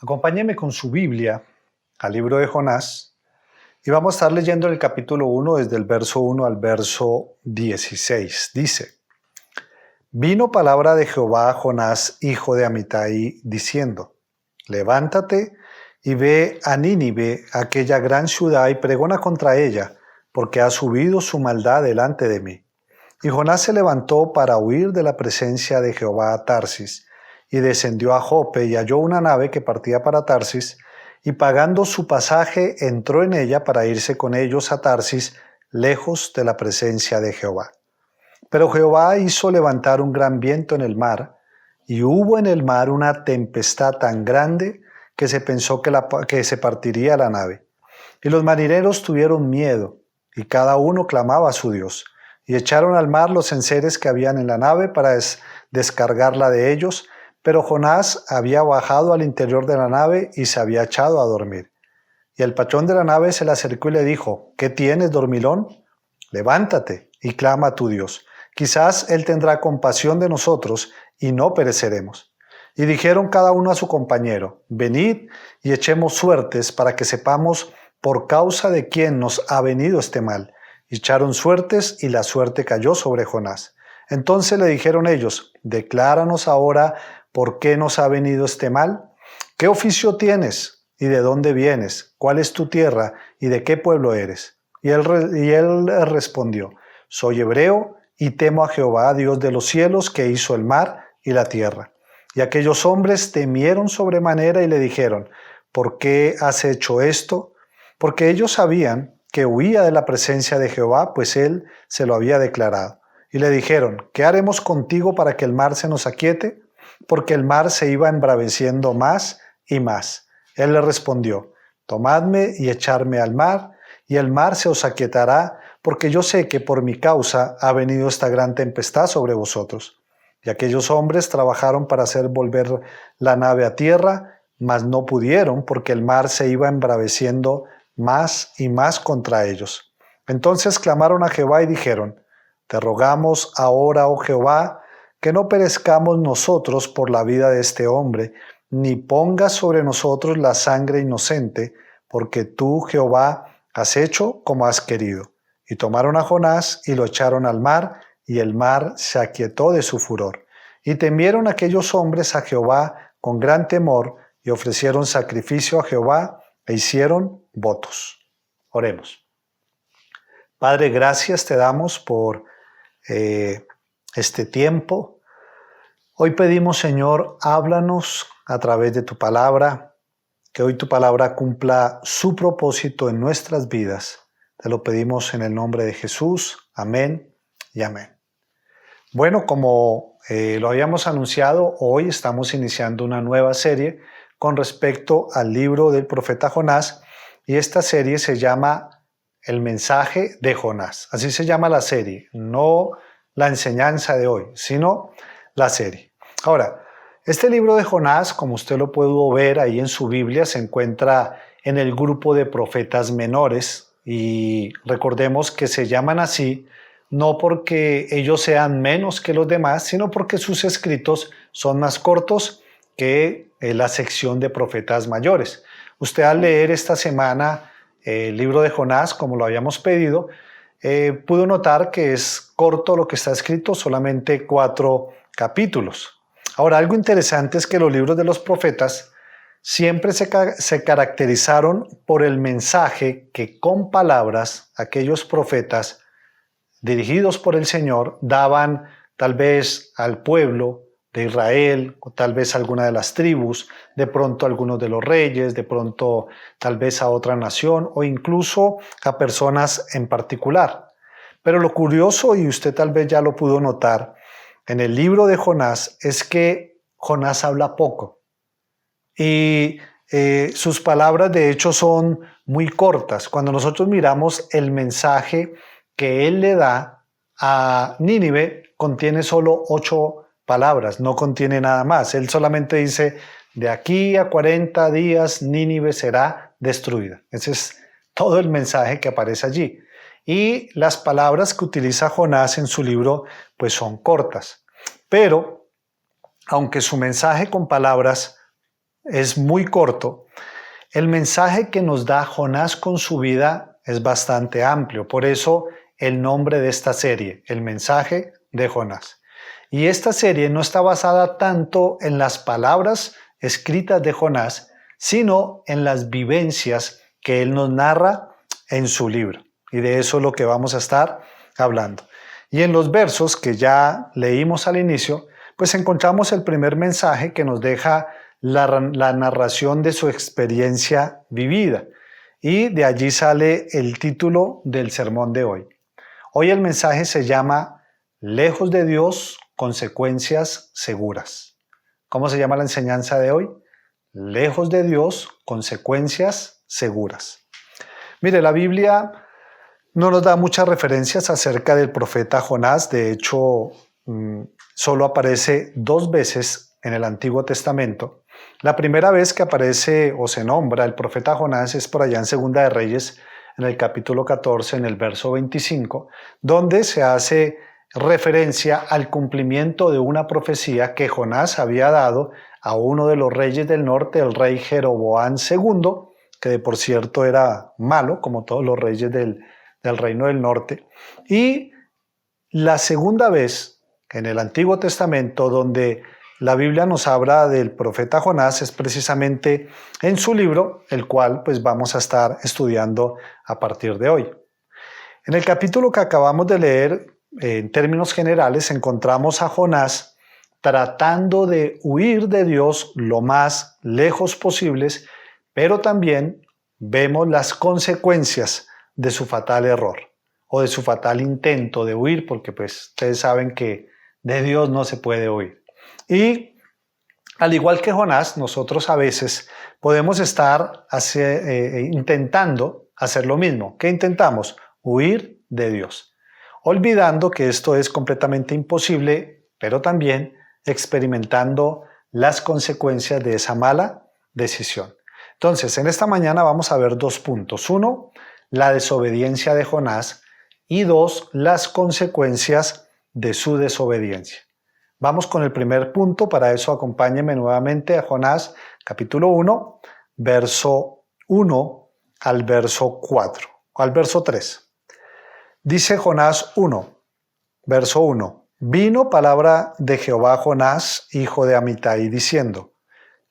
Acompáñeme con su Biblia al libro de Jonás y vamos a estar leyendo el capítulo 1 desde el verso 1 al verso 16. Dice: Vino palabra de Jehová a Jonás, hijo de Amitai, diciendo: Levántate y ve a Nínive, aquella gran ciudad, y pregona contra ella, porque ha subido su maldad delante de mí. Y Jonás se levantó para huir de la presencia de Jehová a Tarsis, y descendió a Jope y halló una nave que partía para Tarsis, y pagando su pasaje entró en ella para irse con ellos a Tarsis, lejos de la presencia de Jehová. Pero Jehová hizo levantar un gran viento en el mar, y hubo en el mar una tempestad tan grande que se pensó que se partiría la nave. Y los marineros tuvieron miedo, y cada uno clamaba a su Dios, y echaron al mar los enseres que habían en la nave para descargarla de ellos, pero Jonás había bajado al interior de la nave y se había echado a dormir. Y el patrón de la nave se le acercó y le dijo: ¿Qué tienes, dormilón? Levántate y clama a tu Dios. Quizás Él tendrá compasión de nosotros y no pereceremos. Y dijeron cada uno a su compañero: Venid y echemos suertes para que sepamos por causa de quién nos ha venido este mal. Y echaron suertes y la suerte cayó sobre Jonás. Entonces le dijeron ellos: Decláranos ahora por qué nos ha venido este mal. ¿Qué oficio tienes y de dónde vienes? ¿Cuál es tu tierra y de qué pueblo eres? Y él respondió: Soy hebreo y temo a Jehová, Dios de los cielos, que hizo el mar y la tierra. Y aquellos hombres temieron sobremanera y le dijeron: ¿Por qué has hecho esto? Porque ellos sabían que huía de la presencia de Jehová, pues él se lo había declarado. Y le dijeron: ¿Qué haremos contigo para que el mar se nos aquiete? Porque el mar se iba embraveciendo más y más. Él le respondió: Tomadme y echadme al mar, y el mar se os aquietará, porque yo sé que por mi causa ha venido esta gran tempestad sobre vosotros. Y aquellos hombres trabajaron para hacer volver la nave a tierra, mas no pudieron, porque el mar se iba embraveciendo más y más contra ellos. Entonces clamaron a Jehová y dijeron: Te rogamos ahora, oh Jehová, que no perezcamos nosotros por la vida de este hombre, ni pongas sobre nosotros la sangre inocente, porque tú, Jehová, has hecho como has querido. Y tomaron a Jonás y lo echaron al mar, y el mar se aquietó de su furor. Y temieron aquellos hombres a Jehová con gran temor, y ofrecieron sacrificio a Jehová, e hicieron votos. Oremos. Padre, gracias te damos por este tiempo. Hoy pedimos, Señor, háblanos a través de tu palabra, que hoy tu palabra cumpla su propósito en nuestras vidas. Te lo pedimos en el nombre de Jesús. Amén y amén. Bueno, como lo habíamos anunciado, hoy estamos iniciando una nueva serie con respecto al libro del profeta Jonás, y esta serie se llama El mensaje de Jonás. Así se llama la serie, no la enseñanza de hoy, sino la serie. Ahora, este libro de Jonás, como usted lo pudo ver ahí en su Biblia, se encuentra en el grupo de profetas menores, y recordemos que se llaman así no porque ellos sean menos que los demás, sino porque sus escritos son más cortos que la sección de profetas mayores. Usted, al leer esta semana el libro de Jonás, como lo habíamos pedido, pudo notar que es corto lo que está escrito, solamente 4 capítulos. Ahora, algo interesante es que los libros de los profetas siempre se caracterizaron por el mensaje que con palabras aquellos profetas dirigidos por el Señor daban tal vez al pueblo de Israel, o tal vez a alguna de las tribus, de pronto a algunos de los reyes, de pronto tal vez a otra nación, o incluso a personas en particular. Pero lo curioso, y usted tal vez ya lo pudo notar, en el libro de Jonás, es que Jonás habla poco. Y sus palabras de hecho son muy cortas. Cuando nosotros miramos el mensaje que él le da a Nínive, contiene solo 8 palabras, no contiene nada más. Él solamente dice: de aquí a 40 días Nínive será destruida. Ese es todo el mensaje que aparece allí. Y las palabras que utiliza Jonás en su libro pues son cortas. Pero, aunque su mensaje con palabras es muy corto, el mensaje que nos da Jonás con su vida es bastante amplio. Por eso el nombre de esta serie, El mensaje de Jonás. Y esta serie no está basada tanto en las palabras escritas de Jonás, sino en las vivencias que él nos narra en su libro. Y de eso es lo que vamos a estar hablando. Y en los versos que ya leímos al inicio, pues encontramos el primer mensaje que nos deja la narración de su experiencia vivida. Y de allí sale el título del sermón de hoy. Hoy el mensaje se llama Lejos de Dios, consecuencias seguras. ¿Cómo se llama la enseñanza de hoy? Lejos de Dios, consecuencias seguras. Mire, la Biblia no nos da muchas referencias acerca del profeta Jonás. De hecho, solo aparece 2 veces en el Antiguo Testamento. La primera vez que aparece o se nombra el profeta Jonás es por allá en Segunda de Reyes, en el capítulo 14, en el verso 25, donde se hace referencia al cumplimiento de una profecía que Jonás había dado a uno de los reyes del norte, el rey Jeroboam II, que de por cierto era malo, como todos los reyes del reino del norte. Y la segunda vez en el Antiguo Testamento donde la Biblia nos habla del profeta Jonás es precisamente en su libro, el cual pues vamos a estar estudiando a partir de hoy. En el capítulo que acabamos de leer, en términos generales, encontramos a Jonás tratando de huir de Dios lo más lejos posibles, pero también vemos las consecuencias de su fatal error o de su fatal intento de huir, porque pues ustedes saben que de Dios no se puede huir. Y al igual que Jonás, nosotros a veces podemos estar intentando hacer lo mismo. ¿Qué intentamos? Huir de Dios, olvidando que esto es completamente imposible, pero también experimentando las consecuencias de esa mala decisión. Entonces, en esta mañana vamos a ver 2 puntos. 1, la desobediencia de Jonás, y 2, las consecuencias de su desobediencia. Vamos con el primer punto. Para eso acompáñenme nuevamente a Jonás capítulo 1, verso 1 al verso 4, al verso 3. Dice Jonás 1, verso 1. Vino palabra de Jehová a Jonás, hijo de Amitai, diciendo: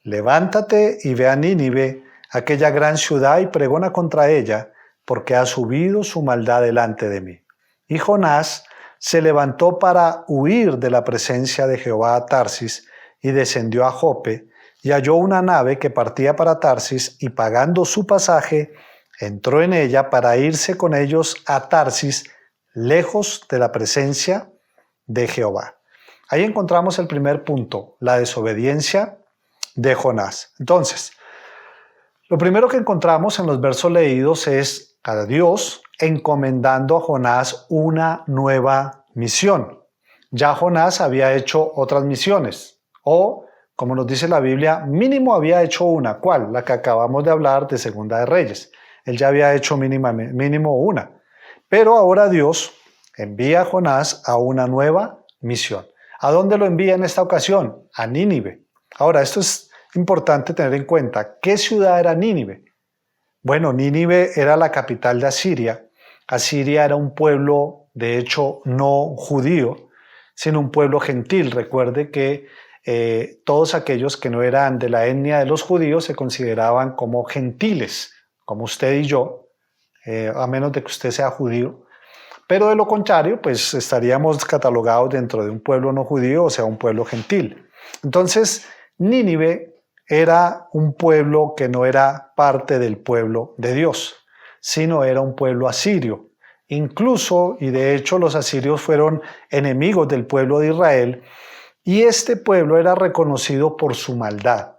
Levántate y ve a Nínive, aquella gran ciudad, y pregona contra ella, porque ha subido su maldad delante de mí. Y Jonás se levantó para huir de la presencia de Jehová a Tarsis, y descendió a Jope, y halló una nave que partía para Tarsis, y pagando su pasaje, entró en ella para irse con ellos a Tarsis, lejos de la presencia de Jehová. Ahí encontramos el primer punto, la desobediencia de Jonás. Entonces, lo primero que encontramos en los versos leídos es a Dios encomendando a Jonás una nueva misión. Ya Jonás había hecho otras misiones, o, como nos dice la Biblia, mínimo había hecho una. ¿Cuál? La que acabamos de hablar de Segunda de Reyes. Él ya había hecho mínimo una. Pero ahora Dios envía a Jonás a una nueva misión. ¿A dónde lo envía en esta ocasión? A Nínive. Ahora, esto es importante tener en cuenta. ¿Qué ciudad era Nínive? Bueno, Nínive era la capital de Asiria. Asiria era un pueblo, de hecho, no judío, sino un pueblo gentil. Recuerde que todos aquellos que no eran de la etnia de los judíos se consideraban como gentiles, como usted y yo, a menos de que usted sea judío. Pero de lo contrario, pues estaríamos catalogados dentro de un pueblo no judío, o sea, un pueblo gentil. Entonces, Nínive era un pueblo que no era parte del pueblo de Dios, sino era un pueblo asirio. Incluso, y de hecho los asirios fueron enemigos del pueblo de Israel, y este pueblo era reconocido por su maldad.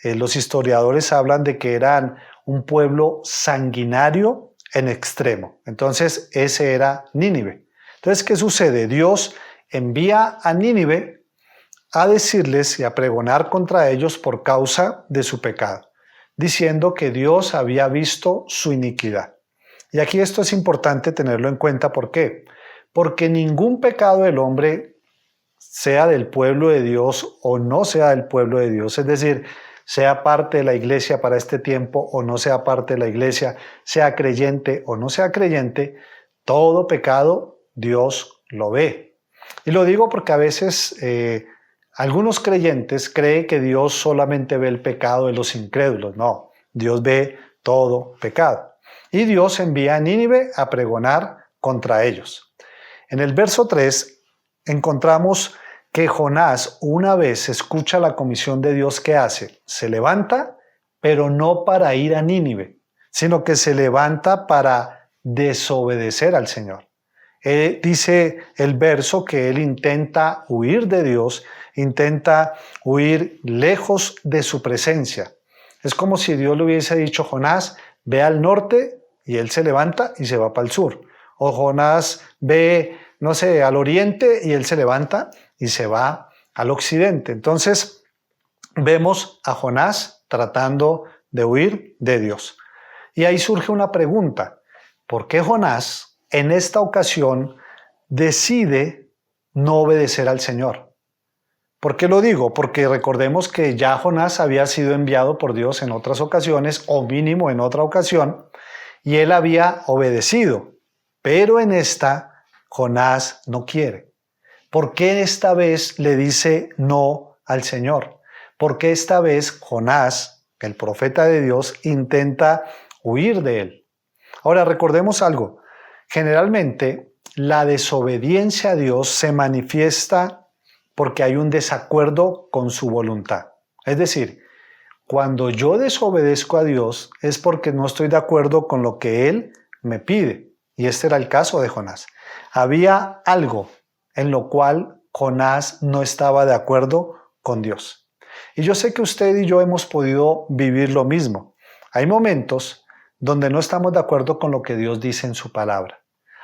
Los historiadores hablan de que eran un pueblo sanguinario en extremo. Entonces, ese era Nínive. Entonces, ¿qué sucede? Dios envía a Nínive a decirles y a pregonar contra ellos por causa de su pecado, diciendo que Dios había visto su iniquidad. Y aquí esto es importante tenerlo en cuenta. ¿Por qué? Porque ningún pecado del hombre, sea del pueblo de Dios o no sea del pueblo de Dios, es decir, sea parte de la iglesia para este tiempo o no sea parte de la iglesia, sea creyente o no sea creyente, todo pecado Dios lo ve. Y lo digo porque a veces algunos creyentes creen que Dios solamente ve el pecado de los incrédulos. No, Dios ve todo pecado. Y Dios envía a Nínive a pregonar contra ellos. En el verso 3 encontramos que Jonás una vez escucha la comisión de Dios que hace, se levanta, pero no para ir a Nínive, sino que se levanta para desobedecer al Señor. Dice el verso que él intenta huir de Dios, intenta huir lejos de su presencia. Es como si Dios le hubiese dicho: Jonás, ve al norte, y él se levanta y se va para el sur. O Jonás ve, no sé, al oriente, y él se levanta y se va al occidente. Entonces vemos a Jonás tratando de huir de Dios. Y ahí surge una pregunta: ¿por qué Jonás en esta ocasión decide no obedecer al Señor? ¿Por qué lo digo? Porque recordemos que ya Jonás había sido enviado por Dios en otras ocasiones, o mínimo en otra ocasión, y él había obedecido. Pero en esta, Jonás no quiere. ¿Por qué esta vez le dice no al Señor? ¿Por qué esta vez Jonás, el profeta de Dios, intenta huir de él? Ahora, recordemos algo. Generalmente, la desobediencia a Dios se manifiesta porque hay un desacuerdo con su voluntad. Es decir, cuando yo desobedezco a Dios es porque no estoy de acuerdo con lo que Él me pide. Y este era el caso de Jonás. Había algo en lo cual Jonás no estaba de acuerdo con Dios. Y yo sé que usted y yo hemos podido vivir lo mismo. Hay momentos donde no estamos de acuerdo con lo que Dios dice en su palabra.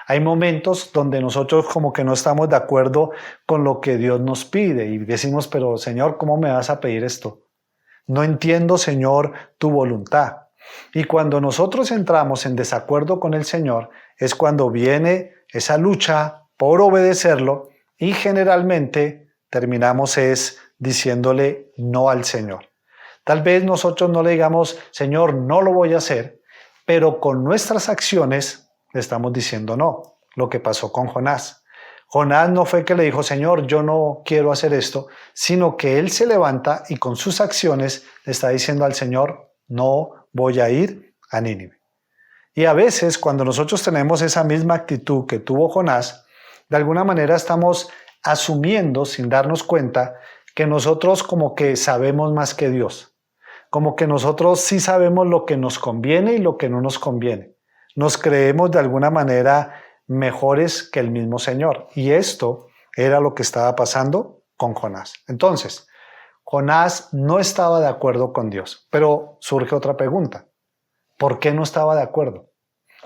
Hay momentos donde nosotros como que no estamos de acuerdo con lo que Dios nos pide y decimos: pero Señor, ¿cómo me vas a pedir esto? No entiendo, Señor, tu voluntad. Y cuando nosotros entramos en desacuerdo con el Señor, es cuando viene esa lucha por obedecerlo, y generalmente terminamos diciéndole no al Señor. Tal vez nosotros no le digamos: Señor, no lo voy a hacer, pero con nuestras acciones le estamos diciendo no. Lo que pasó con Jonás. Jonás no fue que le dijo: Señor, yo no quiero hacer esto, sino que él se levanta y con sus acciones le está diciendo al Señor: no voy a ir a Nínive. Y a veces, cuando nosotros tenemos esa misma actitud que tuvo Jonás, de alguna manera estamos asumiendo, sin darnos cuenta, que nosotros como que sabemos más que Dios. Como que nosotros sí sabemos lo que nos conviene y lo que no nos conviene. Nos creemos de alguna manera mejores que el mismo Señor. Y esto era lo que estaba pasando con Jonás. Entonces, Jonás no estaba de acuerdo con Dios. Pero surge otra pregunta: ¿por qué no estaba de acuerdo?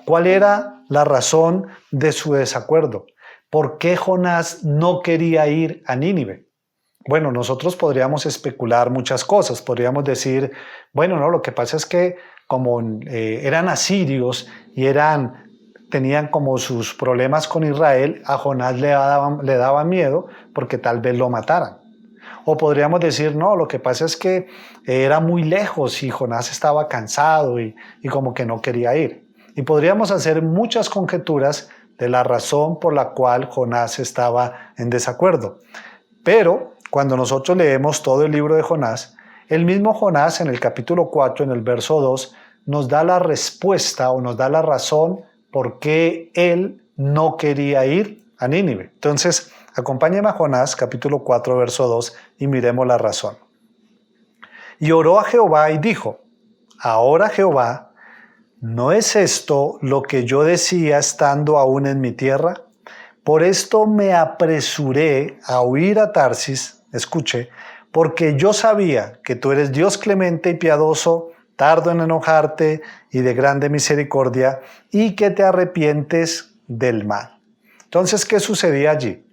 ¿Cuál era la razón de su desacuerdo? ¿Por qué Jonás no quería ir a Nínive? Bueno, nosotros podríamos especular muchas cosas. Podríamos decir: bueno, no, lo que pasa es que como eran asirios y tenían como sus problemas con Israel, a Jonás le daba miedo porque tal vez lo mataran. O podríamos decir: no, lo que pasa es que era muy lejos y Jonás estaba cansado y como que no quería ir. Y podríamos hacer muchas conjeturas de la razón por la cual Jonás estaba en desacuerdo. Pero cuando nosotros leemos todo el libro de Jonás, el mismo Jonás en el capítulo 4, en el verso 2, nos da la respuesta o nos da la razón por qué él no quería ir a Nínive. Entonces, acompáñenme a Jonás, capítulo 4, verso 2, y miremos la razón. Y oró a Jehová y dijo: ahora, Jehová, ¿no es esto lo que yo decía estando aún en mi tierra? Por esto me apresuré a huir a Tarsis, escuche, porque yo sabía que tú eres Dios clemente y piadoso, tardo en enojarte y de grande misericordia, y que te arrepientes del mal. Entonces, ¿qué sucedía allí?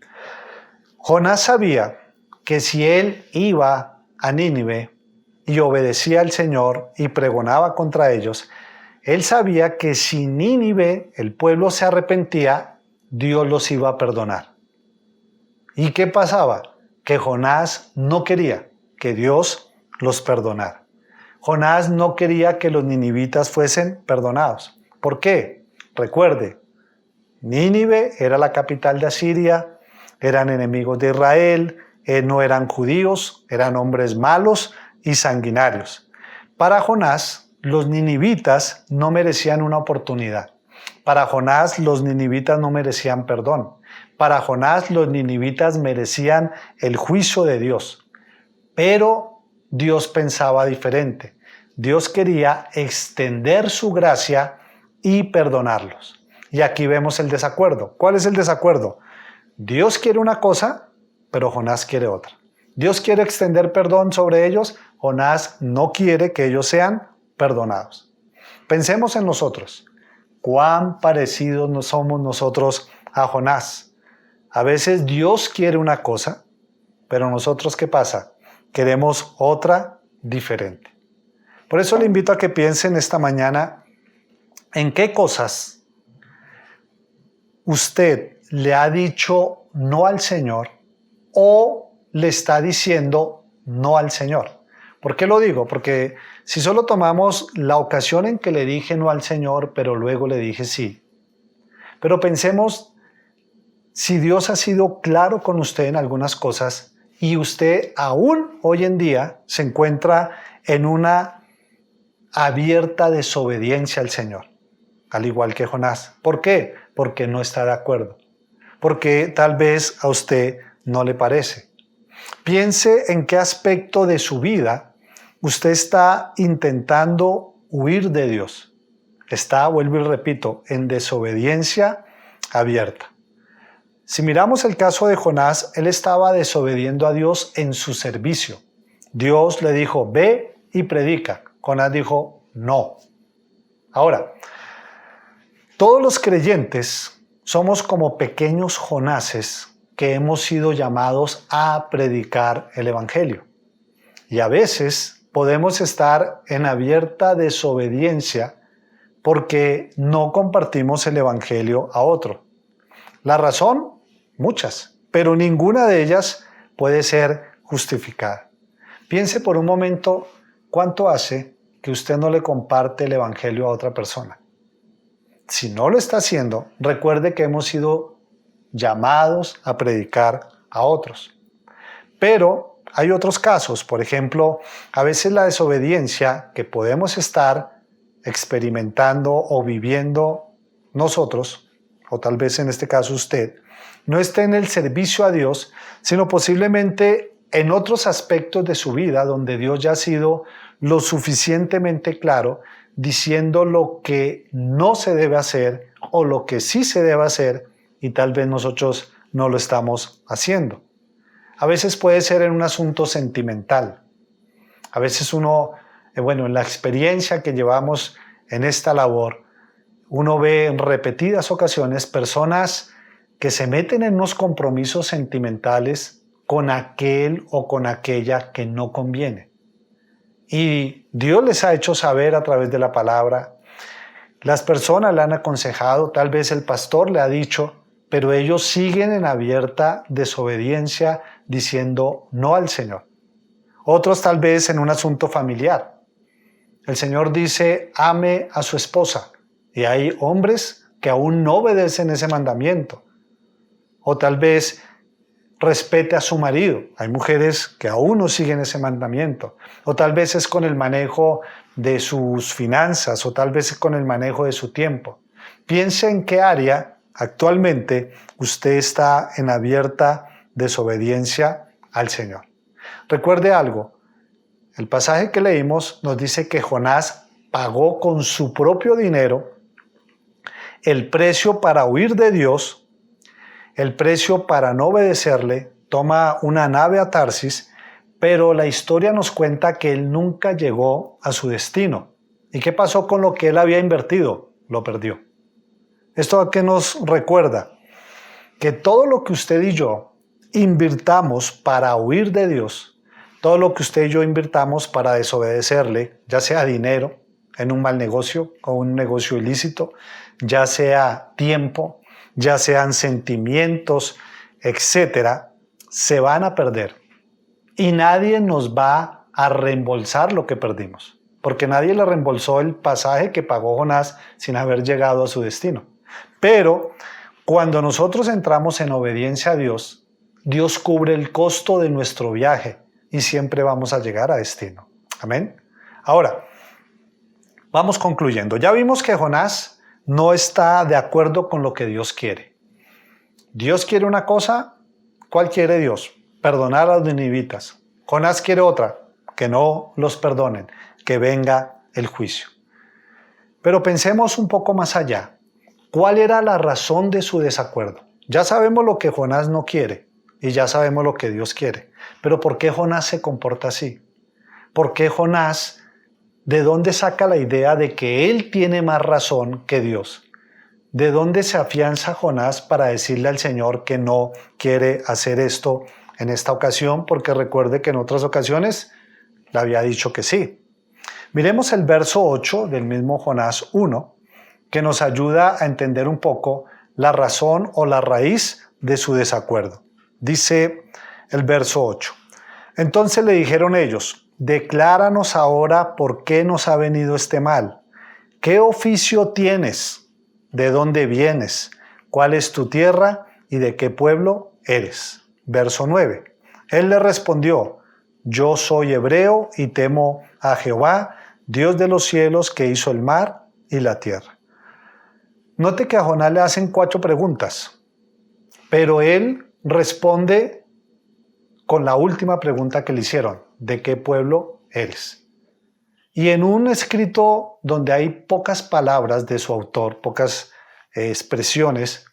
Jonás sabía que si él iba a Nínive y obedecía al Señor y pregonaba contra ellos, él sabía que si Nínive, el pueblo, se arrepentía, Dios los iba a perdonar. ¿Y qué pasaba? Que Jonás no quería que Dios los perdonara. Jonás no quería que los ninivitas fuesen perdonados. ¿Por qué? Recuerde, Nínive era la capital de Asiria, eran enemigos de Israel, no eran judíos, eran hombres malos y sanguinarios. Para Jonás, los ninivitas no merecían una oportunidad. Para Jonás, los ninivitas no merecían perdón. Para Jonás, los ninivitas merecían el juicio de Dios. Pero Dios pensaba diferente. Dios quería extender su gracia y perdonarlos. Y aquí vemos el desacuerdo. ¿Cuál es el desacuerdo? Dios quiere una cosa, pero Jonás quiere otra. Dios quiere extender perdón sobre ellos, Jonás no quiere que ellos sean perdonados. Pensemos en nosotros. ¿Cuán parecidos somos nosotros a Jonás? A veces Dios quiere una cosa, pero nosotros, ¿qué pasa? Queremos otra diferente. Por eso le invito a que piensen esta mañana en qué cosas usted le ha dicho no al Señor o le está diciendo no al Señor. ¿Por qué lo digo? Porque si solo tomamos la ocasión en que le dije no al Señor, pero luego le dije sí. Pero pensemos si Dios ha sido claro con usted en algunas cosas y usted aún hoy en día se encuentra en una abierta desobediencia al Señor, al igual que Jonás. ¿Por qué? Porque no está de acuerdo. Porque tal vez a usted no le parece. Piense en qué aspecto de su vida usted está intentando huir de Dios. Está, vuelvo y repito, en desobediencia abierta. Si miramos el caso de Jonás, él estaba desobediendo a Dios en su servicio. Dios le dijo, ve y predica. Jonás dijo, no. Ahora, todos los creyentes somos como pequeños Jonases que hemos sido llamados a predicar el Evangelio. Y a veces podemos estar en abierta desobediencia porque no compartimos el Evangelio a otro. La razón, muchas, pero ninguna de ellas puede ser justificada. Piense por un momento cuánto hace que usted no le comparte el Evangelio a otra persona. Si no lo está haciendo, recuerde que hemos sido llamados a predicar a otros. Pero hay otros casos, por ejemplo, a veces la desobediencia que podemos estar experimentando o viviendo nosotros, o tal vez en este caso usted, no está en el servicio a Dios, sino posiblemente en otros aspectos de su vida donde Dios ya ha sido lo suficientemente claro diciendo lo que no se debe hacer o lo que sí se debe hacer y tal vez nosotros no lo estamos haciendo. A veces puede ser en un asunto sentimental. A veces uno, en la experiencia que llevamos en esta labor, uno ve en repetidas ocasiones personas que se meten en unos compromisos sentimentales con aquel o con aquella que no conviene. Y Dios les ha hecho saber a través de la palabra, las personas le han aconsejado, tal vez el pastor le ha dicho, pero ellos siguen en abierta desobediencia diciendo no al Señor. Otros tal vez en un asunto familiar. El Señor dice, ame a su esposa. Y hay hombres que aún no obedecen ese mandamiento. O tal vez respete a su marido. Hay mujeres que aún no siguen ese mandamiento. O tal vez es con el manejo de sus finanzas, o tal vez es con el manejo de su tiempo. Piense en qué área actualmente usted está en abierta desobediencia al Señor. Recuerde algo, el pasaje que leímos nos dice que Jonás pagó con su propio dinero el precio para huir de Dios, el precio para no obedecerle. Toma una nave a Tarsis, pero la historia nos cuenta que él nunca llegó a su destino. ¿Y qué pasó con lo que él había invertido? Lo perdió. ¿Esto a qué nos recuerda? Que todo lo que usted y yo invirtamos para huir de Dios, todo lo que usted y yo invirtamos para desobedecerle, ya sea dinero en un mal negocio o un negocio ilícito, ya sea tiempo, ya sean sentimientos, etcétera, se van a perder. Y nadie nos va a reembolsar lo que perdimos. porque nadie le reembolsó el pasaje que pagó Jonás sin haber llegado a su destino. Pero cuando nosotros entramos en obediencia a Dios, Dios cubre el costo de nuestro viaje y siempre vamos a llegar a destino. Amén. Ahora, vamos concluyendo. Ya vimos que Jonás no está de acuerdo con lo que Dios quiere. Dios quiere una cosa, ¿cuál quiere Dios? Perdonar a los ninivitas. Jonás quiere otra, que no los perdonen, que venga el juicio. Pero pensemos un poco más allá. ¿Cuál era la razón de su desacuerdo? Ya sabemos lo que Jonás no quiere y ya sabemos lo que Dios quiere. Pero ¿por qué Jonás se comporta así? ¿Por qué Jonás, de dónde saca la idea de que él tiene más razón que Dios? ¿De dónde se afianza Jonás para decirle al Señor que no quiere hacer esto en esta ocasión? Porque recuerde que en otras ocasiones le había dicho que sí. Miremos el verso 8 del mismo Jonás 1, que nos ayuda a entender un poco la razón o la raíz de su desacuerdo. Dice el verso 8. Entonces le dijeron ellos: decláranos ahora por qué nos ha venido este mal. ¿Qué oficio tienes? ¿De dónde vienes? ¿Cuál es tu tierra? ¿Y de qué pueblo eres? Verso 9. Él le respondió: yo soy hebreo y temo a Jehová, Dios de los cielos, que hizo el mar y la tierra. Note que a Jonás le hacen 4 preguntas, pero él responde con la última pregunta que le hicieron: ¿de qué pueblo eres? Y en un escrito donde hay pocas palabras de su autor, pocas expresiones,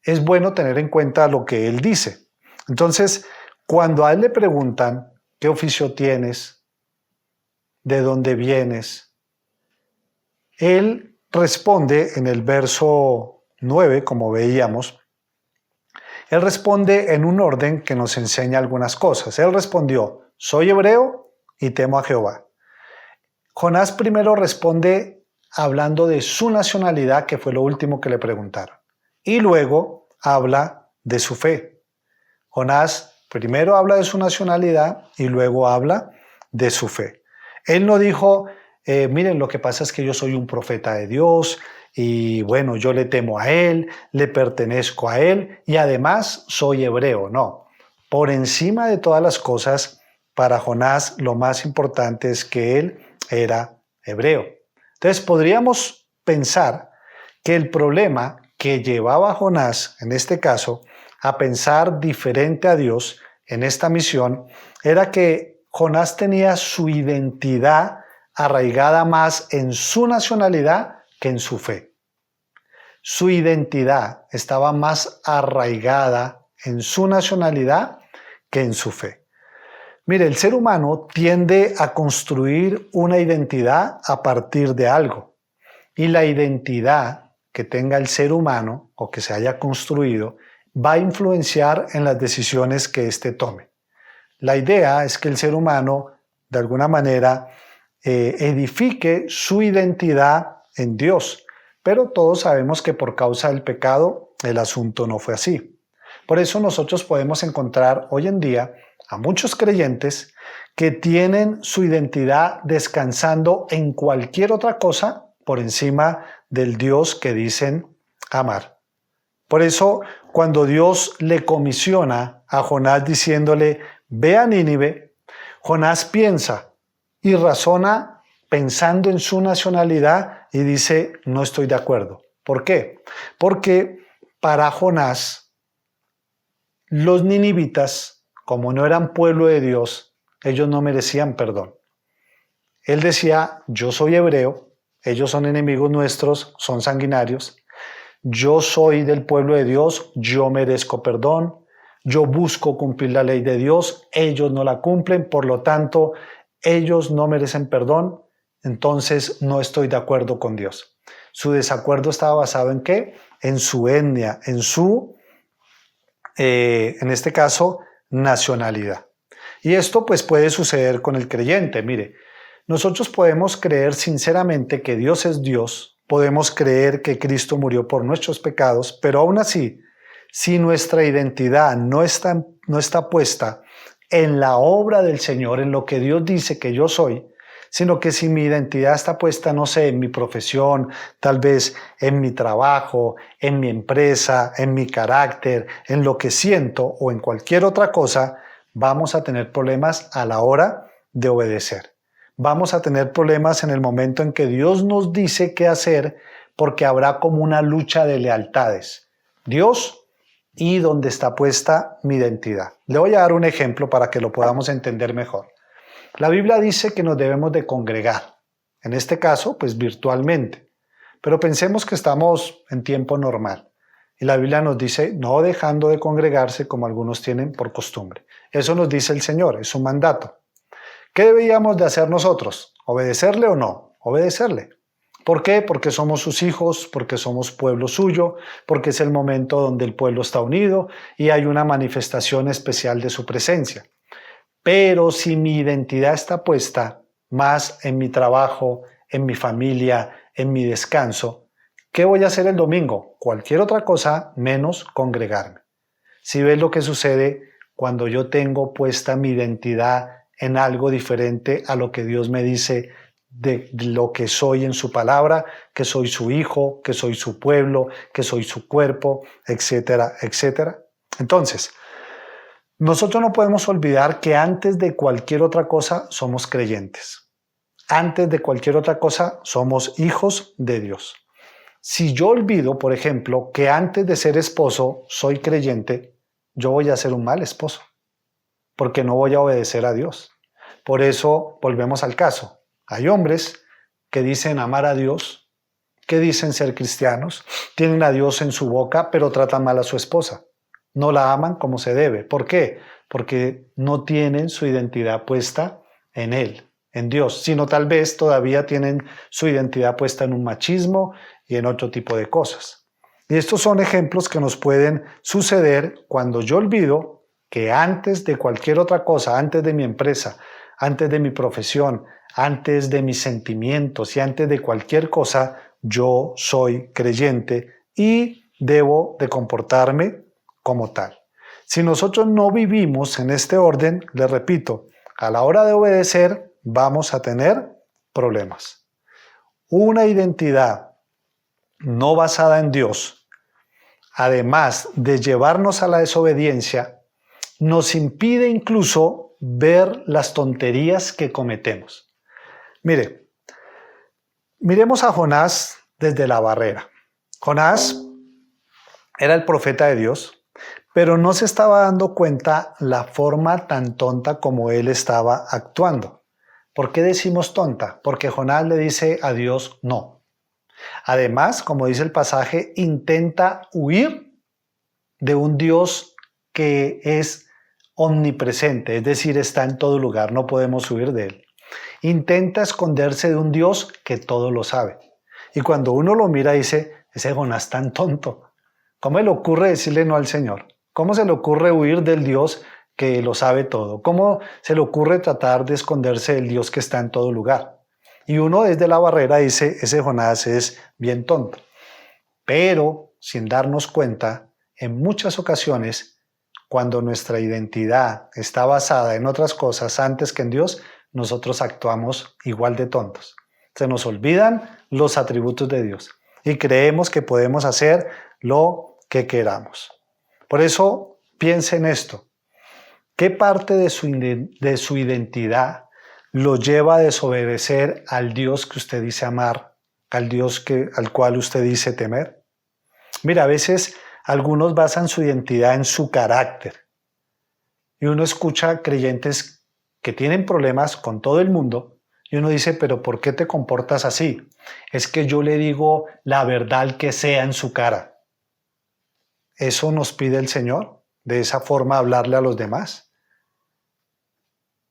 es bueno tener en cuenta lo que él dice. Entonces, cuando a él le preguntan: ¿qué oficio tienes? ¿De dónde vienes? Él responde en el verso 9, como veíamos. Él responde en un orden que nos enseña algunas cosas. Él respondió: soy hebreo y temo a Jehová. Jonás primero responde hablando de su nacionalidad, que fue lo último que le preguntaron. Y luego habla de su fe. Jonás primero habla de su nacionalidad y luego habla de su fe. Él no dijo: miren, lo que pasa es que yo soy un profeta de Dios y bueno, yo le temo a Él, le pertenezco a Él y además soy hebreo. No, por encima de todas las cosas, para Jonás lo más importante es que él era hebreo. Entonces podríamos pensar que el problema que llevaba a Jonás, en este caso, a pensar diferente a Dios en esta misión, era que Jonás tenía su identidad arraigada más en su nacionalidad que en su fe. Su identidad estaba más arraigada en su nacionalidad que en su fe. Mire, el ser humano tiende a construir una identidad a partir de algo. Y la identidad que tenga el ser humano o que se haya construido va a influenciar en las decisiones que éste tome. La idea es que el ser humano, de alguna manera, edifique su identidad en Dios. Pero todos sabemos que por causa del pecado el asunto no fue así. Por eso nosotros podemos encontrar hoy en día a muchos creyentes que tienen su identidad descansando en cualquier otra cosa por encima del Dios que dicen amar. Por eso, cuando Dios le comisiona a Jonás diciéndole: ve a Nínive, Jonás piensa y razona pensando en su nacionalidad y dice: no estoy de acuerdo. ¿Por qué? Porque para Jonás, los ninivitas, como no eran pueblo de Dios, ellos no merecían perdón. Él decía: yo soy hebreo, ellos son enemigos nuestros, son sanguinarios, yo soy del pueblo de Dios, yo merezco perdón, yo busco cumplir la ley de Dios, ellos no la cumplen, por lo tanto, ellos no merecen perdón, entonces no estoy de acuerdo con Dios. Su desacuerdo estaba basado ¿en qué? En su etnia, en su, en este caso, nacionalidad. Y esto pues puede suceder con el creyente. Mire, nosotros podemos creer sinceramente que Dios es Dios, podemos creer que Cristo murió por nuestros pecados, pero aún así, si nuestra identidad no está puesta en la obra del Señor, en lo que Dios dice que yo soy, sino que si mi identidad está puesta, no sé, en mi profesión, tal vez en mi trabajo, en mi empresa, en mi carácter, en lo que siento o en cualquier otra cosa, vamos a tener problemas a la hora de obedecer. Vamos a tener problemas en el momento en que Dios nos dice qué hacer, porque habrá como una lucha de lealtades. Dios y donde está puesta mi identidad. Le voy a dar un ejemplo para que lo podamos entender mejor. La Biblia dice que nos debemos de congregar, en este caso, pues virtualmente, pero pensemos que estamos en tiempo normal y la Biblia nos dice no dejando de congregarse como algunos tienen por costumbre. Eso nos dice el Señor, es un mandato. ¿Qué deberíamos de hacer nosotros? ¿Obedecerle o no? Obedecerle. ¿Por qué? Porque somos sus hijos, porque somos pueblo suyo, porque es el momento donde el pueblo está unido y hay una manifestación especial de su presencia. Pero si mi identidad está puesta más en mi trabajo, en mi familia, en mi descanso, ¿qué voy a hacer el domingo? Cualquier otra cosa menos congregarme. Si ves lo que sucede cuando yo tengo puesta mi identidad en algo diferente a lo que Dios me dice de lo que soy en su palabra, que soy su hijo, que soy su pueblo, que soy su cuerpo, etcétera, etcétera. Entonces, nosotros no podemos olvidar que antes de cualquier otra cosa somos creyentes. Antes de cualquier otra cosa somos hijos de Dios. Si yo olvido, por ejemplo, que antes de ser esposo soy creyente, yo voy a ser un mal esposo, porque no voy a obedecer a Dios. Por eso volvemos al caso. Hay hombres que dicen amar a Dios, que dicen ser cristianos, tienen a Dios en su boca, pero tratan mal a su esposa. No la aman como se debe. ¿Por qué? Porque no tienen su identidad puesta en Él, en Dios, sino tal vez todavía tienen su identidad puesta en un machismo y en otro tipo de cosas. Y estos son ejemplos que nos pueden suceder cuando yo olvido que antes de cualquier otra cosa, antes de mi empresa, antes de mi profesión, antes de mis sentimientos y antes de cualquier cosa, yo soy creyente y debo de comportarme como tal. Si nosotros no vivimos en este orden, les repito, a la hora de obedecer vamos a tener problemas. Una identidad no basada en Dios, además de llevarnos a la desobediencia, nos impide incluso ver las tonterías que cometemos. Miremos a Jonás desde la barrera. Jonás era el profeta de Dios, pero no se estaba dando cuenta la forma tan tonta como él estaba actuando. ¿Por qué decimos tonta? Porque Jonás le dice a Dios no. Además, como dice el pasaje, intenta huir de un Dios que es omnipresente, es decir, está en todo lugar, no podemos huir de él. Intenta esconderse de un Dios que todo lo sabe. Y cuando uno lo mira dice, ese Jonás tan tonto, ¿cómo le ocurre decirle no al Señor? ¿Cómo se le ocurre huir del Dios que lo sabe todo? ¿Cómo se le ocurre tratar de esconderse del Dios que está en todo lugar? Y uno desde la barrera dice, ese Jonás es bien tonto. Pero sin darnos cuenta, en muchas ocasiones, cuando nuestra identidad está basada en otras cosas antes que en Dios, nosotros actuamos igual de tontos. Se nos olvidan los atributos de Dios y creemos que podemos hacer lo que queramos. Por eso piense en esto. ¿Qué parte de su identidad lo lleva a desobedecer al Dios que usted dice amar, al Dios al cual usted dice temer? Mira, a veces algunos basan su identidad en su carácter. Y uno escucha creyentes que tienen problemas con todo el mundo y uno dice, pero ¿por qué te comportas así? Es que yo le digo la verdad que sea en su cara. ¿Eso nos pide el Señor? ¿De esa forma hablarle a los demás?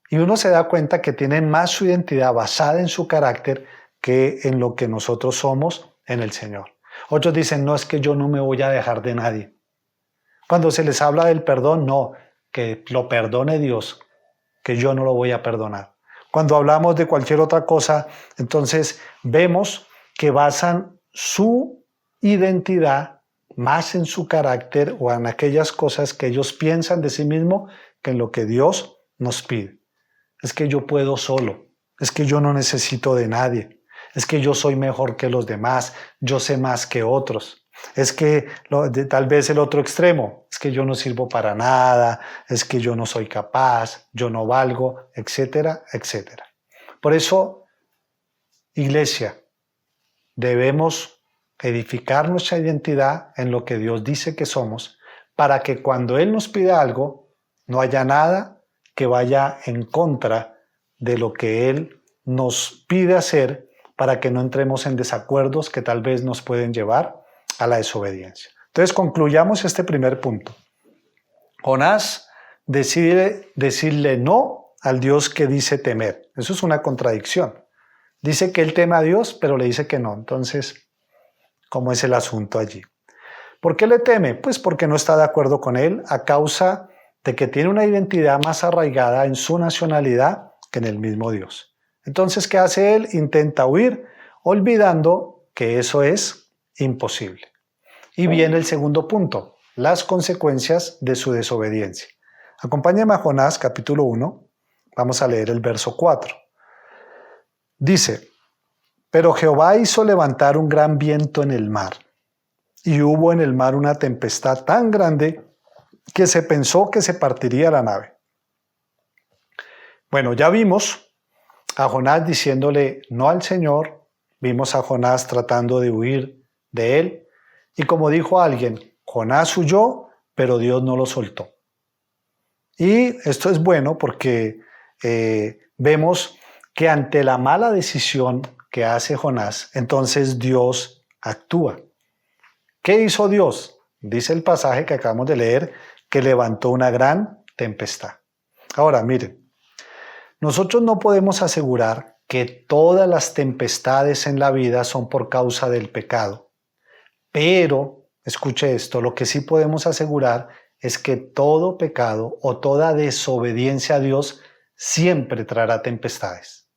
Y uno se da cuenta que tienen más su identidad basada en su carácter que en lo que nosotros somos en el Señor. Otros dicen, no, es que yo no me voy a dejar de nadie. Cuando se les habla del perdón, no, que lo perdone Dios, que yo no lo voy a perdonar. Cuando hablamos de cualquier otra cosa, entonces vemos que basan su identidad más en su carácter o en aquellas cosas que ellos piensan de sí mismos que en lo que Dios nos pide. Es que yo puedo solo, es que yo no necesito de nadie, es que yo soy mejor que los demás, yo sé más que otros. Es que tal vez el otro extremo, es que yo no sirvo para nada, es que yo no soy capaz, yo no valgo, etcétera, etcétera. Por eso, iglesia, debemos edificar nuestra identidad en lo que Dios dice que somos, para que cuando Él nos pida algo, no haya nada que vaya en contra de lo que Él nos pide hacer, para que no entremos en desacuerdos que tal vez nos pueden llevar a la desobediencia. Entonces concluyamos este primer punto. Jonás decide decirle no al Dios que dice temer. Eso es una contradicción. Dice que él teme a Dios, pero le dice que no. Entonces, ¿cómo es el asunto allí? ¿Por qué le teme? Pues porque no está de acuerdo con él a causa de que tiene una identidad más arraigada en su nacionalidad que en el mismo Dios. Entonces, ¿qué hace él? Intenta huir, olvidando que eso es imposible. Y viene el segundo punto, las consecuencias de su desobediencia. Acompáñame a Jonás capítulo 1, vamos a leer el verso 4. Dice, pero Jehová hizo levantar un gran viento en el mar, y hubo en el mar una tempestad tan grande que se pensó que se partiría la nave. Bueno, ya vimos a Jonás diciéndole no al Señor, vimos a Jonás tratando de huir de él, y como dijo alguien, Jonás huyó, pero Dios no lo soltó. Y esto es bueno porque vemos que ante la mala decisión que hace Jonás, entonces Dios actúa. ¿Qué hizo Dios? Dice el pasaje que acabamos de leer, que levantó una gran tempestad. Ahora, miren, nosotros no podemos asegurar que todas las tempestades en la vida son por causa del pecado, pero, escuche esto, lo que sí podemos asegurar es que todo pecado o toda desobediencia a Dios siempre traerá tempestades.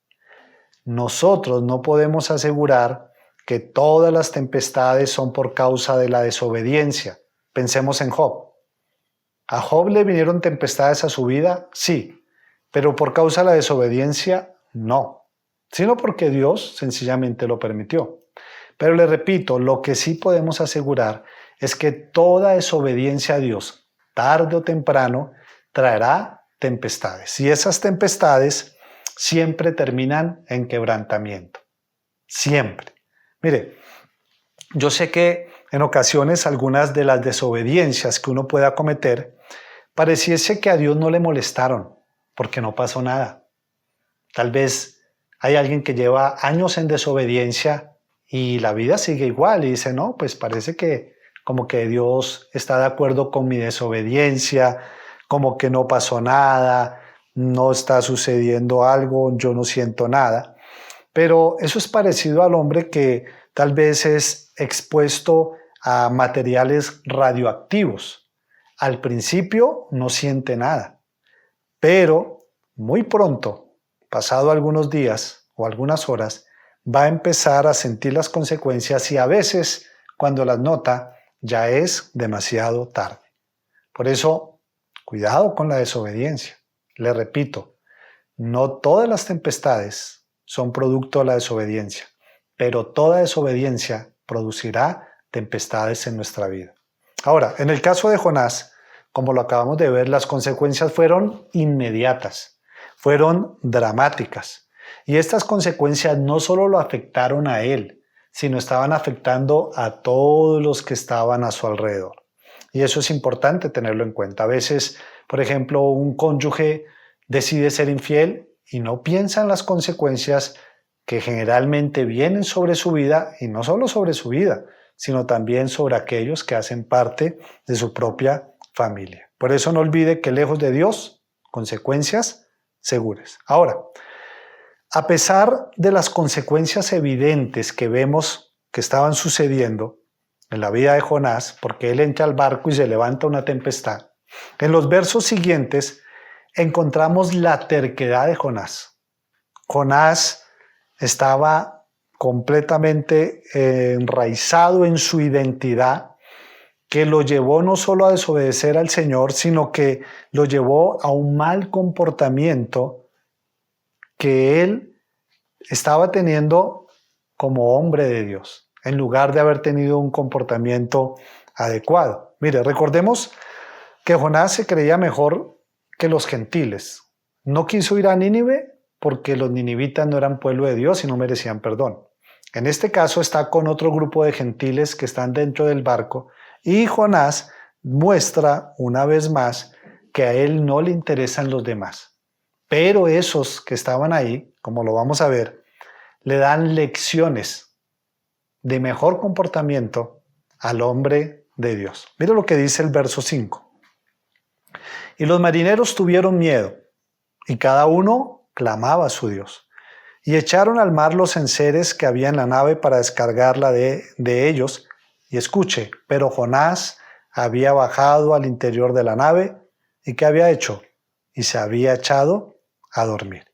Nosotros no podemos asegurar que todas las tempestades son por causa de la desobediencia. Pensemos en Job. ¿A Job le vinieron tempestades a su vida? Sí, pero por causa de la desobediencia, no, sino porque Dios sencillamente lo permitió. Pero le repito, lo que sí podemos asegurar es que toda desobediencia a Dios, tarde o temprano, traerá tempestades. Y esas tempestades siempre terminan en quebrantamiento. Siempre. Mire, yo sé que en ocasiones algunas de las desobediencias que uno pueda cometer pareciese que a Dios no le molestaron porque no pasó nada. Tal vez hay alguien que lleva años en desobediencia y la vida sigue igual y dice, no, pues parece que como que Dios está de acuerdo con mi desobediencia, como que no pasó nada, no está sucediendo algo, yo no siento nada. Pero eso es parecido al hombre que tal vez es expuesto a materiales radioactivos. Al principio no siente nada, pero muy pronto, pasado algunos días o algunas horas, va a empezar a sentir las consecuencias y a veces, cuando las nota, ya es demasiado tarde. Por eso, cuidado con la desobediencia. Le repito, no todas las tempestades son producto de la desobediencia, pero toda desobediencia producirá tempestades en nuestra vida. Ahora, en el caso de Jonás, como lo acabamos de ver, las consecuencias fueron inmediatas, fueron dramáticas. Y estas consecuencias no solo lo afectaron a él, sino estaban afectando a todos los que estaban a su alrededor. Y eso es importante tenerlo en cuenta. A veces, por ejemplo, un cónyuge decide ser infiel y no piensa en las consecuencias que generalmente vienen sobre su vida, y no solo sobre su vida, sino también sobre aquellos que hacen parte de su propia familia. Por eso no olvide que lejos de Dios, consecuencias seguras. Ahora, a pesar de las consecuencias evidentes que vemos que estaban sucediendo en la vida de Jonás, porque él entra al barco y se levanta una tempestad, en los versos siguientes encontramos la terquedad de Jonás. Jonás estaba completamente enraizado en su identidad, que lo llevó no solo a desobedecer al Señor, sino que lo llevó a un mal comportamiento que él estaba teniendo como hombre de Dios, en lugar de haber tenido un comportamiento adecuado. Mire, recordemos que Jonás se creía mejor que los gentiles. No quiso ir a Nínive porque los ninivitas no eran pueblo de Dios y no merecían perdón. En este caso está con otro grupo de gentiles que están dentro del barco y Jonás muestra una vez más que a él no le interesan los demás. Pero esos que estaban ahí, como lo vamos a ver, le dan lecciones de mejor comportamiento al hombre de Dios. Mira lo que dice el verso 5. Y los marineros tuvieron miedo, y cada uno clamaba a su Dios. Y echaron al mar los enseres que había en la nave para descargarla de ellos. Y escuche, pero Jonás había bajado al interior de la nave, ¿y qué había hecho? Y se había echado a dormir.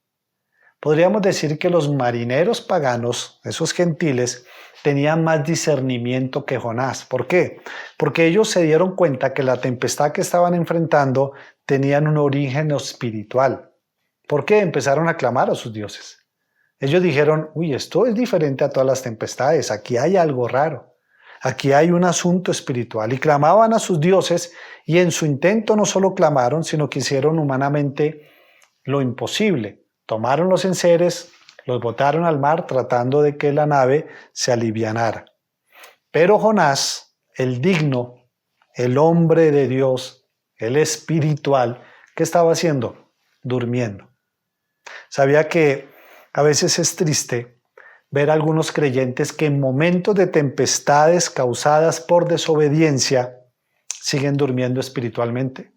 Podríamos decir que los marineros paganos, esos gentiles, tenían más discernimiento que Jonás. ¿Por qué? Porque ellos se dieron cuenta que la tempestad que estaban enfrentando tenían un origen espiritual. ¿Por qué? Empezaron a clamar a sus dioses. Ellos dijeron, uy, esto es diferente a todas las tempestades, aquí hay algo raro, aquí hay un asunto espiritual. Y clamaban a sus dioses y en su intento no solo clamaron, sino que hicieron humanamente lo imposible. Tomaron los enseres, los botaron al mar tratando de que la nave se alivianara. Pero Jonás, el digno, el hombre de Dios, el espiritual, ¿qué estaba haciendo? Durmiendo. Sabía que a veces es triste ver a algunos creyentes que en momentos de tempestades causadas por desobediencia siguen durmiendo espiritualmente.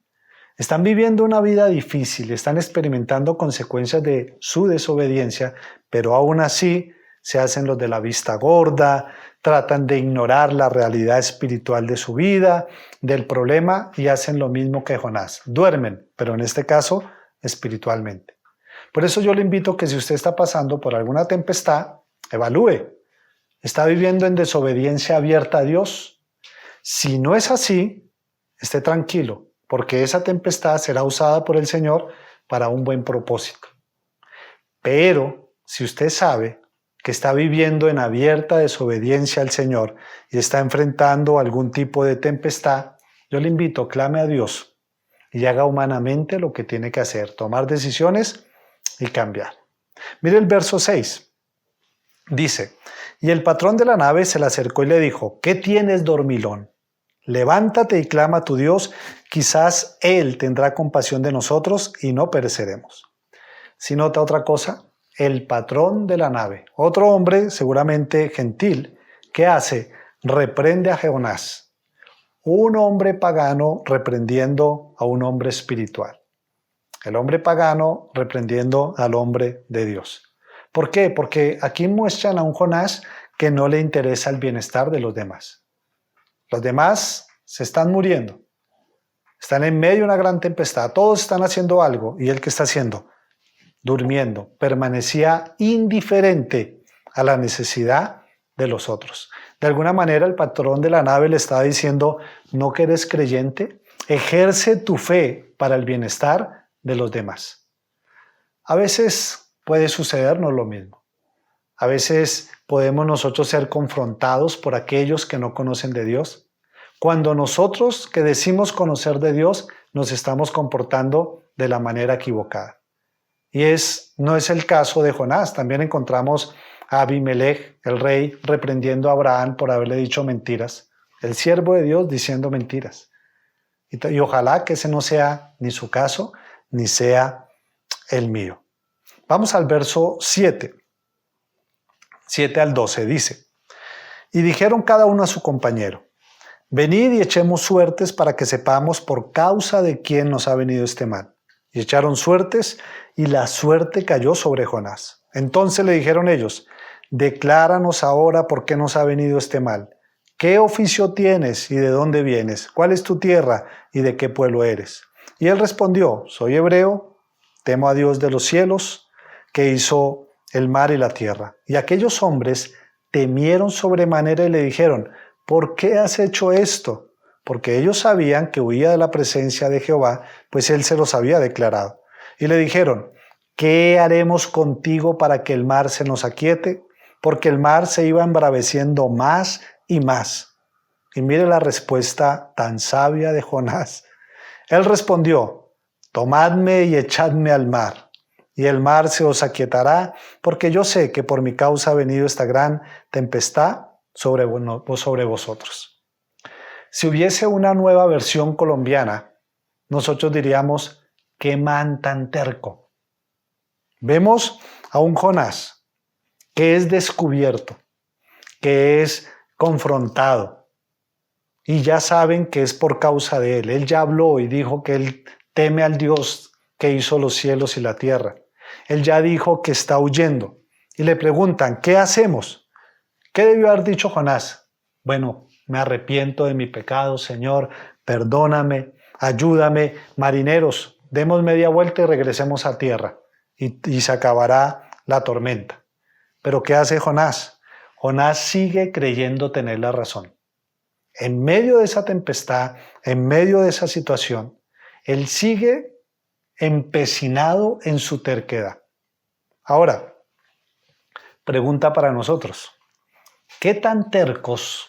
Están viviendo una vida difícil, están experimentando consecuencias de su desobediencia, pero aún así se hacen los de la vista gorda, tratan de ignorar la realidad espiritual de su vida, del problema, y hacen lo mismo que Jonás. Duermen, pero en este caso espiritualmente. Por eso yo le invito que si usted está pasando por alguna tempestad, evalúe. ¿Está viviendo en desobediencia abierta a Dios? Si no es así, esté tranquilo, porque esa tempestad será usada por el Señor para un buen propósito. Pero si usted sabe que está viviendo en abierta desobediencia al Señor y está enfrentando algún tipo de tempestad, yo le invito, clame a Dios y haga humanamente lo que tiene que hacer, tomar decisiones y cambiar. Mire el verso 6. Dice, y el patrón de la nave se le acercó y le dijo, ¿qué tienes, dormilón? Levántate y clama a tu Dios, quizás Él tendrá compasión de nosotros y no pereceremos. Si nota otra cosa, el patrón de la nave, otro hombre seguramente gentil, ¿qué hace? Reprende a Jonás. Un hombre pagano reprendiendo a un hombre espiritual. El hombre pagano reprendiendo al hombre de Dios. ¿Por qué? Porque aquí muestran a un Jonás que no le interesa el bienestar de los demás. Los demás se están muriendo. Están en medio de una gran tempestad. Todos están haciendo algo. ¿Y él qué está haciendo? Durmiendo. Permanecía indiferente a la necesidad de los otros. De alguna manera el patrón de la nave le estaba diciendo, ¿no que eres creyente? Ejerce tu fe para el bienestar de los demás. A veces puede sucedernos lo mismo. A veces podemos nosotros ser confrontados por aquellos que no conocen de Dios. Cuando nosotros que decimos conocer de Dios nos estamos comportando de la manera equivocada. Y no es el caso de Jonás. También encontramos a Abimelech, el rey, reprendiendo a Abraham por haberle dicho mentiras. El siervo de Dios diciendo mentiras. Y ojalá que ese no sea ni su caso, ni sea el mío. Vamos al verso 7. 7 al 12 dice, y dijeron cada uno a su compañero, venid y echemos suertes para que sepamos por causa de quién nos ha venido este mal. Y echaron suertes y la suerte cayó sobre Jonás. Entonces le dijeron ellos, decláranos ahora por qué nos ha venido este mal. ¿Qué oficio tienes y de dónde vienes? ¿Cuál es tu tierra y de qué pueblo eres? Y él respondió, soy hebreo, temo a Dios de los cielos, que hizo el mar y la tierra. Y aquellos hombres temieron sobremanera y le dijeron, ¿por qué has hecho esto? Porque ellos sabían que huía de la presencia de Jehová, pues él se los había declarado. Y le dijeron, ¿qué haremos contigo para que el mar se nos aquiete? Porque el mar se iba embraveciendo más y más. Y mire la respuesta tan sabia de Jonás. Él respondió: tomadme y echadme al mar, y el mar se os aquietará, porque yo sé que por mi causa ha venido esta gran tempestad sobre vosotros. Si hubiese una nueva versión colombiana, nosotros diríamos: qué man tan terco. Vemos a un Jonás que es descubierto, que es confrontado, y ya saben que es por causa de él. Él ya habló y dijo que él teme al Dios que hizo los cielos y la tierra. Él ya dijo que está huyendo. Y le preguntan: ¿qué hacemos? ¿Qué debió haber dicho Jonás? Bueno, me arrepiento de mi pecado, Señor, perdóname, ayúdame, marineros, demos media vuelta y regresemos a tierra, y se acabará la tormenta. Pero ¿qué hace Jonás? Jonás sigue creyendo tener la razón. En medio de esa tempestad, en medio de esa situación, él sigue empecinado en su terquedad. Ahora, pregunta para nosotros: ¿qué tan tercos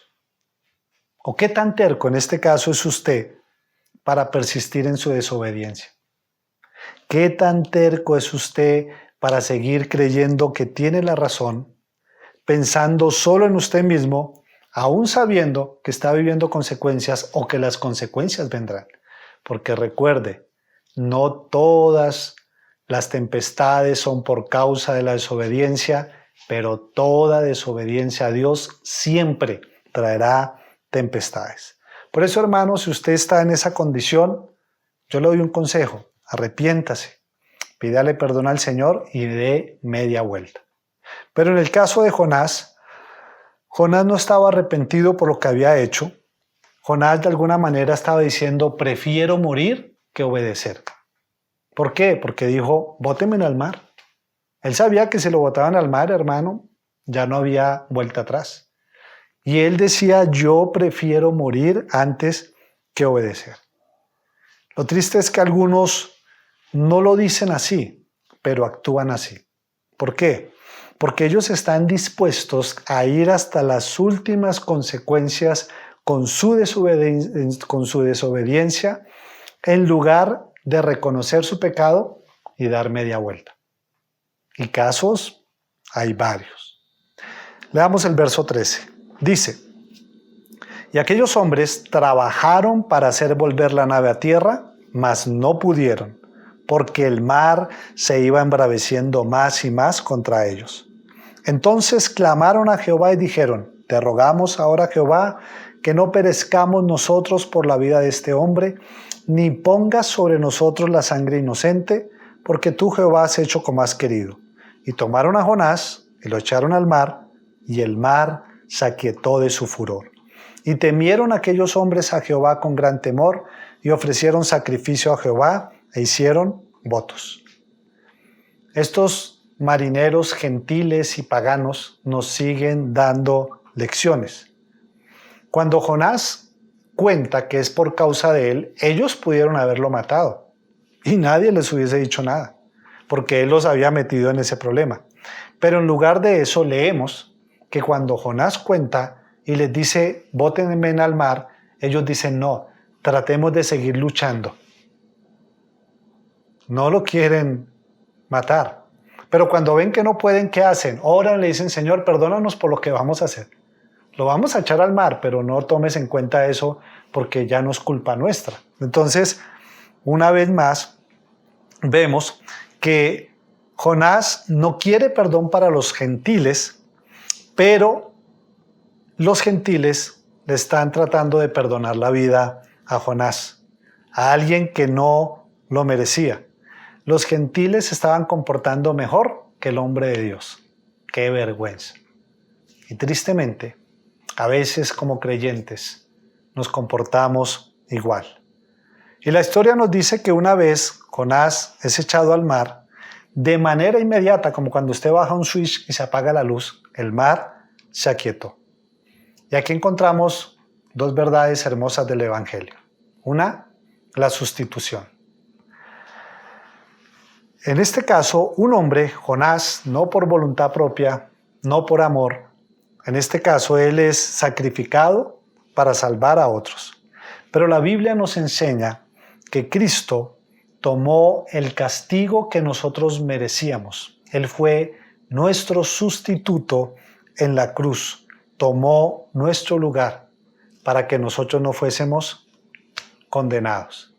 o qué tan terco en este caso es usted para persistir en su desobediencia? ¿Qué tan terco es usted para seguir creyendo que tiene la razón, pensando solo en usted mismo, aún sabiendo que está viviendo consecuencias o que las consecuencias vendrán? Porque recuerde, no todas las tempestades son por causa de la desobediencia, pero toda desobediencia a Dios siempre traerá tempestades. Por eso, hermano, si usted está en esa condición, yo le doy un consejo: arrepiéntase, pídale perdón al Señor y dé media vuelta. Pero en el caso de Jonás, Jonás no estaba arrepentido por lo que había hecho. Jonás de alguna manera estaba diciendo: prefiero morir que obedecer. ¿Por qué? Porque dijo: bótenme al mar. Él sabía que si lo botaban al mar, hermano, ya no había vuelta atrás. Y él decía: yo prefiero morir antes que obedecer. Lo triste es que algunos no lo dicen así, pero actúan así. ¿Por qué? Porque ellos están dispuestos a ir hasta las últimas consecuencias con su desobediencia, en lugar de reconocer su pecado y dar media vuelta. Y casos hay varios. Leamos el verso 13. Dice: y aquellos hombres trabajaron para hacer volver la nave a tierra, mas no pudieron, porque el mar se iba embraveciendo más y más contra ellos. Entonces clamaron a Jehová y dijeron: te rogamos ahora, Jehová, que no perezcamos nosotros por la vida de este hombre, ni pongas sobre nosotros la sangre inocente, porque tú, Jehová, has hecho como has querido. Y tomaron a Jonás y lo echaron al mar, y el mar se aquietó de su furor. Y temieron aquellos hombres a Jehová con gran temor, y ofrecieron sacrificio a Jehová e hicieron votos. Estos marineros gentiles y paganos nos siguen dando lecciones. Cuando Jonás cuenta que es por causa de él, ellos pudieron haberlo matado y nadie les hubiese dicho nada, porque él los había metido en ese problema. Pero en lugar de eso, leemos que cuando Jonás cuenta y les dice: bótenme al mar, ellos dicen: no, tratemos de seguir luchando. No lo quieren matar. Pero cuando ven que no pueden, ¿qué hacen? Oran, le dicen: Señor, perdónanos por lo que vamos a hacer. Lo vamos a echar al mar, pero no tomes en cuenta eso, porque ya no es culpa nuestra. Entonces, una vez más, vemos que Jonás no quiere perdón para los gentiles, pero los gentiles le están tratando de perdonar la vida a Jonás, a alguien que no lo merecía. Los gentiles se estaban comportando mejor que el hombre de Dios. ¡Qué vergüenza! Y tristemente, a veces como creyentes nos comportamos igual. Y la historia nos dice que una vez Jonás es echado al mar, de manera inmediata, como cuando usted baja un switch y se apaga la luz, el mar se aquietó. Y aquí encontramos dos verdades hermosas del Evangelio. Una, la sustitución. En este caso, un hombre, Jonás, no por voluntad propia, no por amor, en este caso él es sacrificado para salvar a otros. Pero la Biblia nos enseña que Cristo tomó el castigo que nosotros merecíamos. Él fue nuestro sustituto en la cruz, tomó nuestro lugar para que nosotros no fuésemos condenados.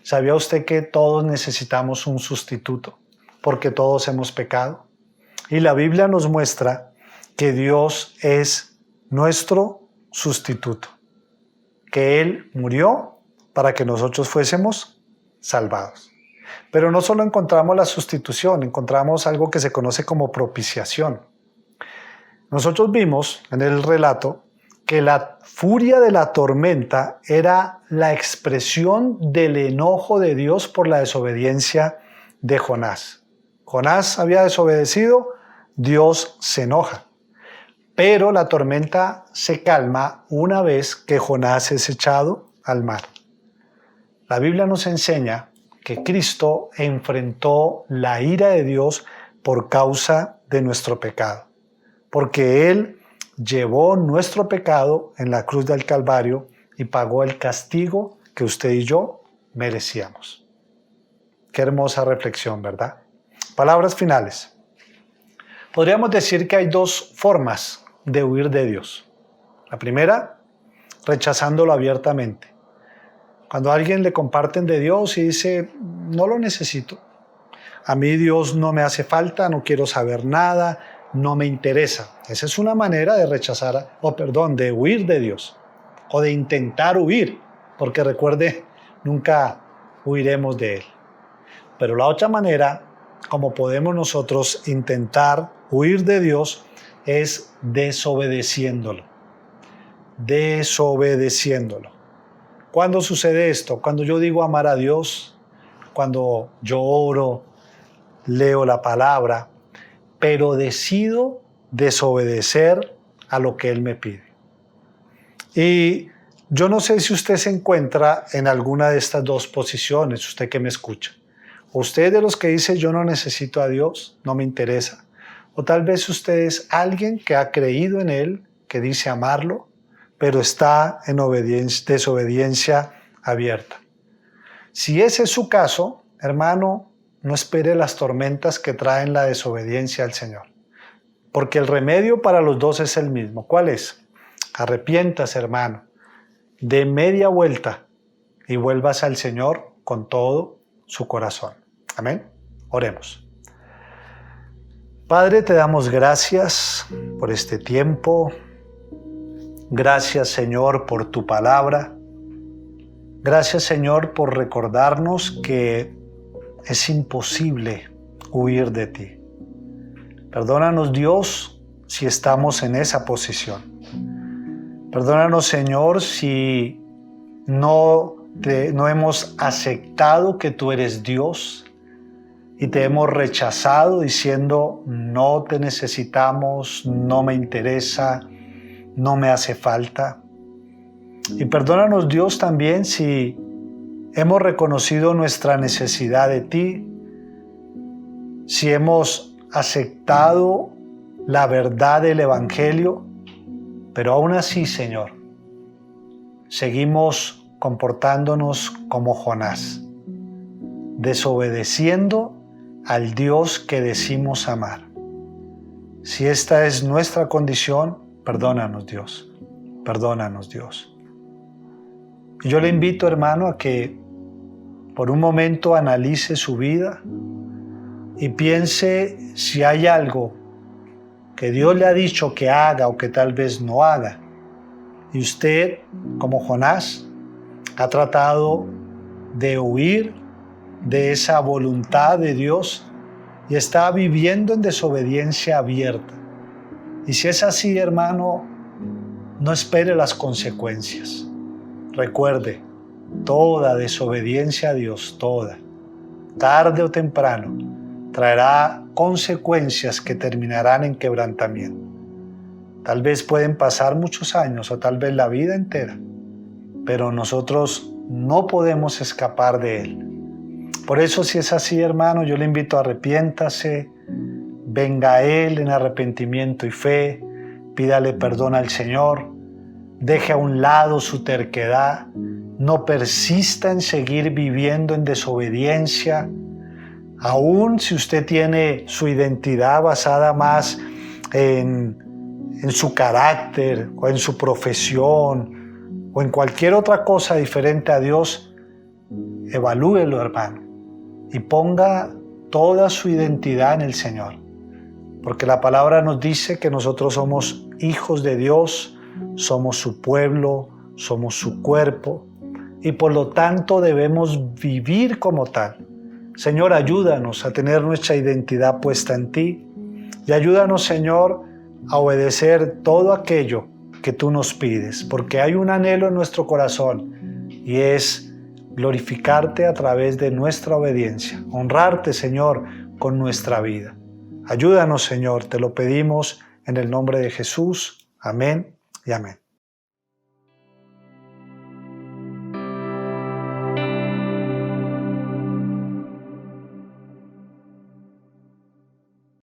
¿Sabía usted que todos necesitamos un sustituto? Porque todos hemos pecado. Y la Biblia nos muestra que Dios es nuestro sustituto, que Él murió para que nosotros fuésemos salvados. Pero no solo encontramos la sustitución, encontramos algo que se conoce como propiciación. Nosotros vimos en el relato que la furia de la tormenta era la expresión del enojo de Dios por la desobediencia de Jonás. Jonás había desobedecido, Dios se enoja. Pero la tormenta se calma una vez que Jonás es echado al mar. La Biblia nos enseña que Cristo enfrentó la ira de Dios por causa de nuestro pecado, porque Él llevó nuestro pecado en la cruz del Calvario y pagó el castigo que usted y yo merecíamos. Qué hermosa reflexión, ¿verdad? Palabras finales. Podríamos decir que hay dos formas de huir de Dios. La primera, rechazándolo abiertamente. Cuando a alguien le comparten de Dios y dice, no lo necesito. A mí Dios no me hace falta, no quiero saber nada, no me interesa. Esa es una manera de rechazar, de huir de Dios. O de intentar huir, porque recuerde, nunca huiremos de Él. Pero la otra manera, como podemos nosotros intentar huir de Dios, es desobedeciéndolo. Desobedeciéndolo. ¿Cuándo sucede esto? Cuando yo digo amar a Dios, cuando yo oro, leo la palabra, pero decido desobedecer a lo que Él me pide. Y yo no sé si usted se encuentra en alguna de estas dos posiciones, usted que me escucha. O usted es de los que dice yo no necesito a Dios, no me interesa. O tal vez usted es alguien que ha creído en Él, que dice amarlo, pero está en desobediencia abierta. Si ese es su caso, hermano, no espere las tormentas que traen la desobediencia al Señor. Porque el remedio para los dos es el mismo. ¿Cuál es? Arrepiéntase, hermano. Dé media vuelta y vuelvas al Señor con todo su corazón. Amén. Oremos. Padre, te damos gracias por este tiempo. Gracias, Señor, por tu palabra. Gracias, Señor, por recordarnos que es imposible huir de ti. Perdónanos, Dios, si estamos en esa posición. Perdónanos, Señor, si no hemos aceptado que tú eres Dios y te hemos rechazado diciendo no te necesitamos, no me interesa, no me hace falta. Y perdónanos, Dios, también si hemos reconocido nuestra necesidad de ti, si hemos aceptado la verdad del Evangelio, pero aún así, Señor, seguimos comportándonos como Jonás, desobedeciendo al Dios que decimos amar. Si esta es nuestra condición, perdónanos, Dios. Perdónanos, Dios. Y yo le invito, hermano, a que por un momento analice su vida y piense si hay algo que Dios le ha dicho que haga o que tal vez no haga. Y usted, como Jonás, ha tratado de huir de esa voluntad de Dios y está viviendo en desobediencia abierta. Y si es así, hermano, no espere las consecuencias. Recuerde, toda desobediencia a Dios, toda, tarde o temprano, traerá consecuencias que terminarán en quebrantamiento. Tal vez pueden pasar muchos años o tal vez la vida entera, pero nosotros no podemos escapar de Él. Por eso, si es así, hermano, yo le invito a arrepiéntase, venga a Él en arrepentimiento y fe, pídale perdón al Señor, deje a un lado su terquedad, no persista en seguir viviendo en desobediencia. Aún si usted tiene su identidad basada más en su carácter o en su profesión o en cualquier otra cosa diferente a Dios, evalúelo, hermano, y ponga toda su identidad en el Señor. Porque la palabra nos dice que nosotros somos hijos de Dios, somos su pueblo, somos su cuerpo y por lo tanto debemos vivir como tal. Señor, ayúdanos a tener nuestra identidad puesta en ti y ayúdanos, Señor, a obedecer todo aquello que tú nos pides, porque hay un anhelo en nuestro corazón y es glorificarte a través de nuestra obediencia, honrarte, Señor, con nuestra vida. Ayúdanos, Señor, te lo pedimos en el nombre de Jesús. Amén y amén.